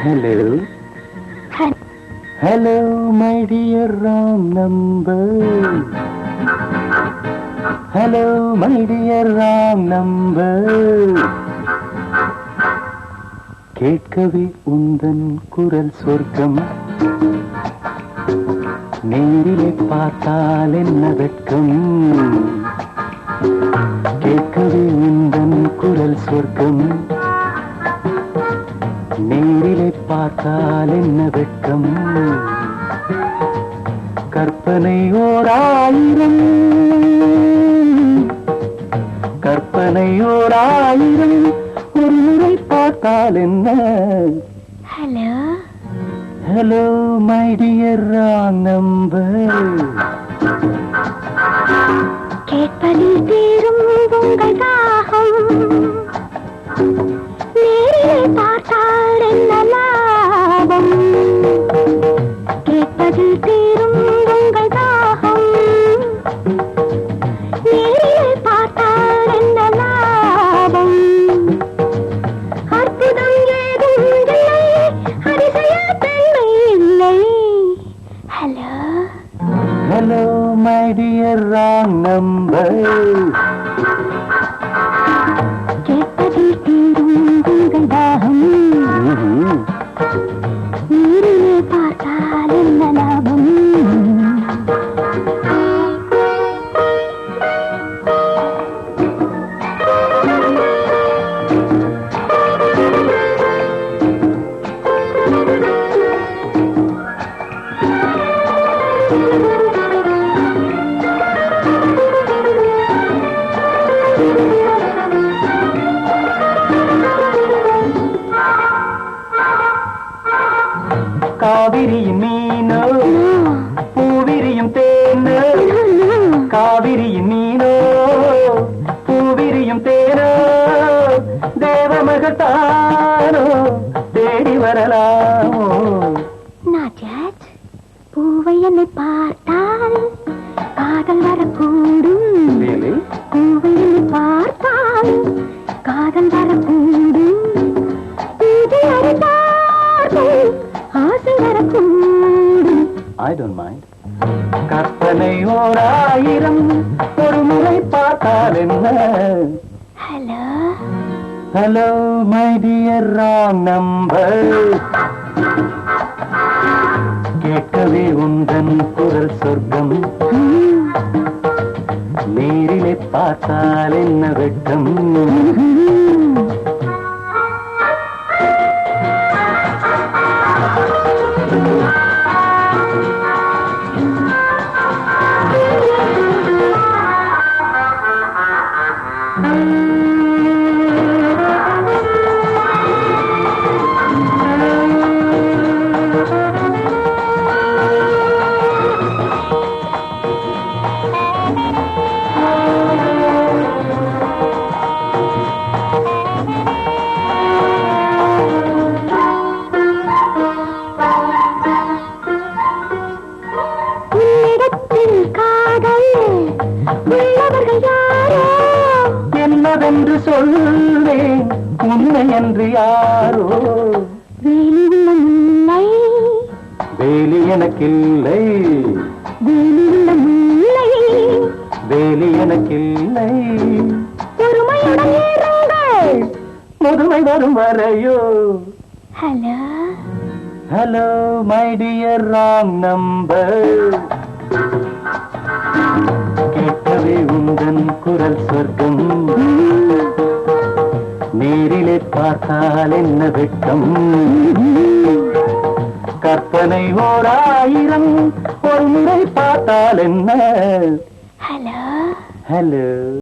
Hello. Hello, my dear wrong number. Hello, my dear wrong number. கேட்கவே உந்தன் குரல் சொர்க்கம், நேரிலே பார்த்தால் என்ன வெட்கம். கேட்கவே உந்தன் குரல் சொர்க்கம், நேரிலே பார்த்தால் என்ன வெட்கம். கற்பனை ஓர் ஆயிரம், கற்பனை ஓர் ஆயிரம், ஒரு முறை பார்த்தால் என்ன. Hello hello my dear wrong number. கேட்பதில் தீரும் உங்கள் தாகம், நேரிலே பார்த்தால் என்ன லாபம். கேட்பதில் தீரும் உங்கள் தாகம், நேரிலே பார்த்தால் என்ன லாபம். அற்புதம் ஏதும் இல்லை, அதிசய தன்மை இல்லை. Hello hello my dear wrong number. கேட்பதில் தீரும் உங்கள் தாகம், நேரிலே பார்த்தால் என்ன லாபம். காவிரியின் மீனோ பூவிரியும் தேனோ, காவிரியின் மீனோ பூவிரியும் தேனோ, தேவமகத்தானோ தேடி வரலாமோ. நாஜாஜ், பூவை என்னை பார்த்தால் காதல் வரக்கூடும். பூவை என்னை பார்த்தால் காதல் வரக்கூடும். இது அறிந்தார்கள் ஆசை வரக்கூடும். I don't mind. கற்பனை ஓர் ஆயிரம், ஒரு முறை பார்த்தால் என்ன. Hello hello my dear wrong number. கேட்கவே உந்தன் குரல் சொர்க்கம், நேரிலே பார்த்தால் என்ன வெட்கம். உள்ளவர்கள் யாரோ என்னவென்று சொல்வேன், உண்மை என்று யாரோ. வேலி உள்ள முல்லை, வேலி எனக்கில்லை, வேலி உள்ள முல்லை, வேலி எனக்கில்லை. பொறுமையுடன் ஏறுங்கள், முதுமை வரும் வரையோ. Hello hello my dear wrong number. கேட்கவே உந்தன் குரல் சொர்க்கம், நேரிலே பார்த்தால் என்ன வெட்கம். கற்பனை ஓர் ஆயிரம், ஒரு முறை பார்த்தால் என்ன. Hello hello